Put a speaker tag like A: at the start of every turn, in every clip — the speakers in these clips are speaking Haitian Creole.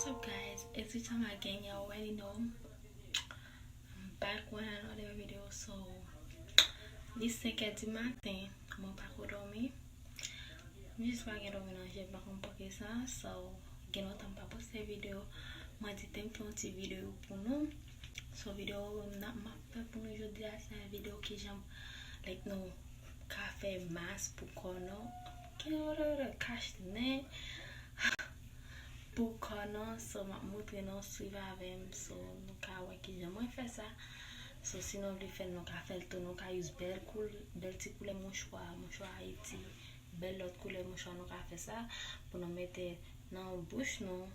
A: What's up, guys? Every time again, you already know I'm back with another video. So, this 5h du matin, mon pas dormi. J'espère que j'ai pas compris ça. So, j'ai longtemps pas posté vidéo. Moi, j'ai fait une petite vidéo pour nous. So, vidéo n'a pas fait pour nous aujourd'hui. C'est une vidéo qui j'aime, like, no café masse pour qu'on qui aurait caché pour qu'on so m'a montré non suivre avec so nous ka ouais qui j'aime faire ça. So sinon le fait nous ka faire le tout nous ka use belle petit couleur mouchoir Haïti belle l'autre couleur mouchoir nous ka faire ça pour nous mettre dans bouche nous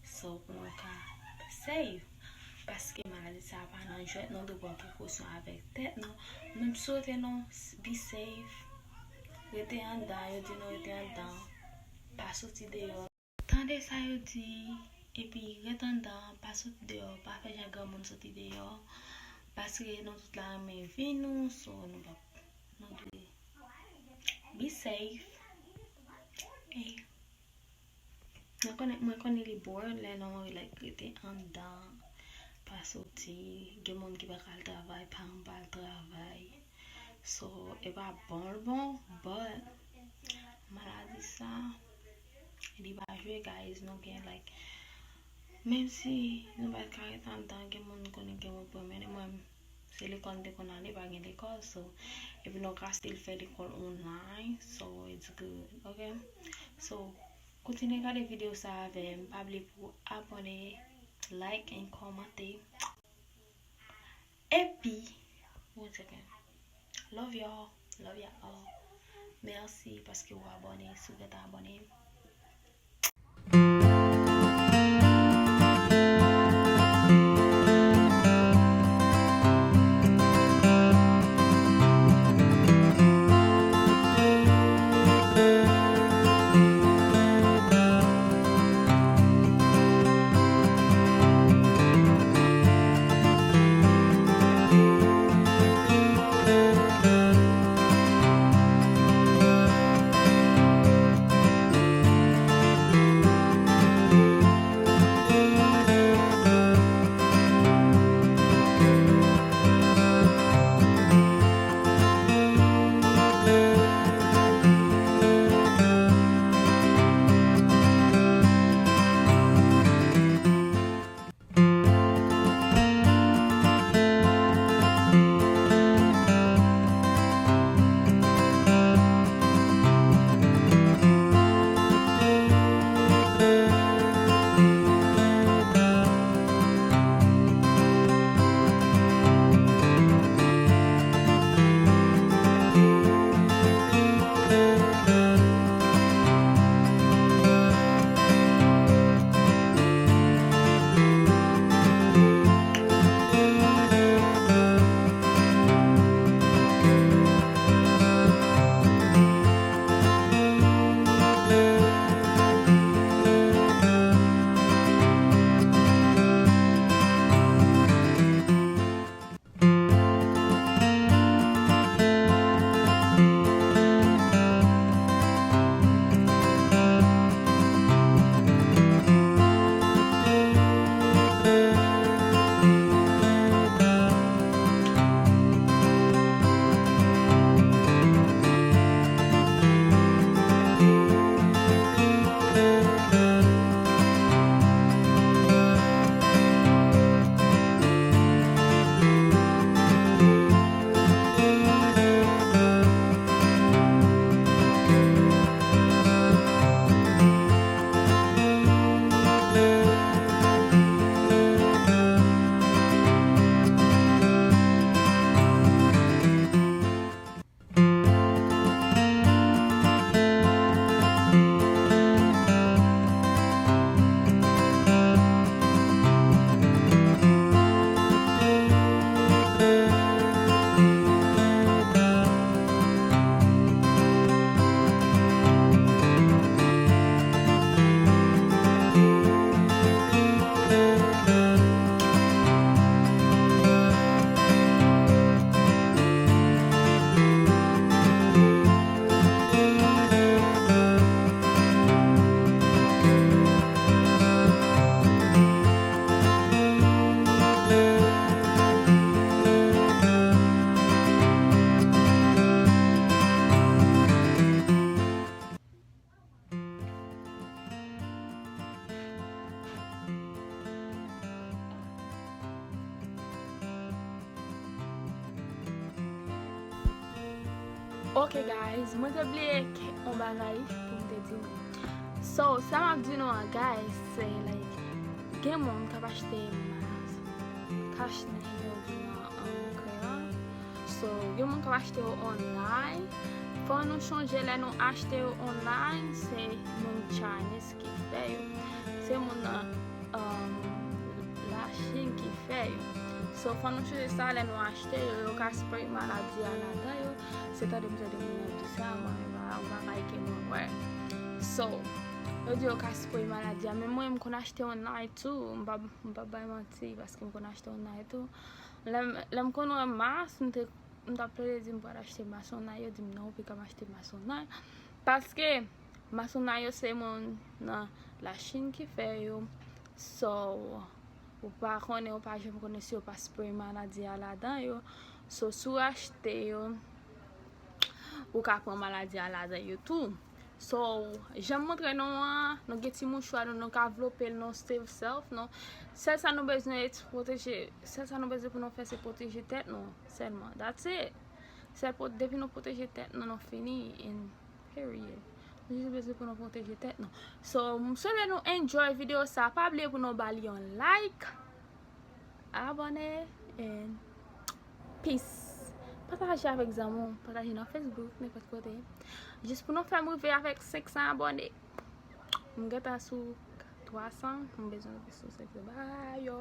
A: so pour nous ka save parce que maladie ça pas dans jouer non de bonne précaution avec tête non même sauter non be safe rester en dedans yo dit non rester en dedans pas sortir dehors. Tandis ça yo dit et puis rester en dedans pas sortir dehors pas faire jamais grand monde sortir dehors parce que nous toute la main vie nous so nous be safe et moi connais les bords là non like rester en dedans pas sortir des monde qui va al travail pas al travail so et pas bon but maladie ça il va jouer guys no gain like même si nous va carrer tant temps que monde connaît que mon premier moi c'est l'école de qu'on allait pas l'école so et puis nous still faire l'école online so it's good okay so continuez à regarder vidéo ça avec pas oublier pour abonner like et commenter et puis once again love y'all all merci parce que vous abonnez si vous êtes abonné.
B: Ok guys, mwen te bliye on bagay pou mte di. So, sa map di nou guys, se like, gen moun kap achete mas, cash nan yo di nan kreol. So, gen moun kap achete yo online. Fò nou chanje le nou achete yo online, se moun Chinese ki fe yo. Se moun la Chine ki fe yo. So, fò nou chanje sa le nou achete yo, yo ka spray maladi an la dan yo. Se ta de mse de moun di sa, mwen va like mwen wè. So, yo di yo ka spray maladi an. Men mwen kon achete online too, mba bay manti, paske mwen kon achete online too. Lem kon wè mas, mta ple di mpa achete mas online, yo di mnon pi kam achete mas online. Paske, mas online yo se moun nan la Chine ki fe yo. So, ou pa konen, ou pa jem konen si yo pa spray maladi a la dan yo. So, sou achete yo, ou ka pran maladi a la dan yo tou. So, jem montre nou geti mouchwa nou ka vlope nou save self nou. Sel sa nou bezne eti proteje, sel sa nou bezne pou nou fè se proteje tet nou, selman. That's it. Depi nou proteje tet nou, nou fini in period. Nou bezne pou nou proteje tet nou. So, msole nou enjoy video sa, pa ble pou nou bali yon like, abonne, and peace. Pataje avèk zamon, pataje nan Facebook, nepot kote. Jist pou nou fè mwive avèk 500 abonne. Mwen geta sou 300, mwen bezon sou 500. Bye yo!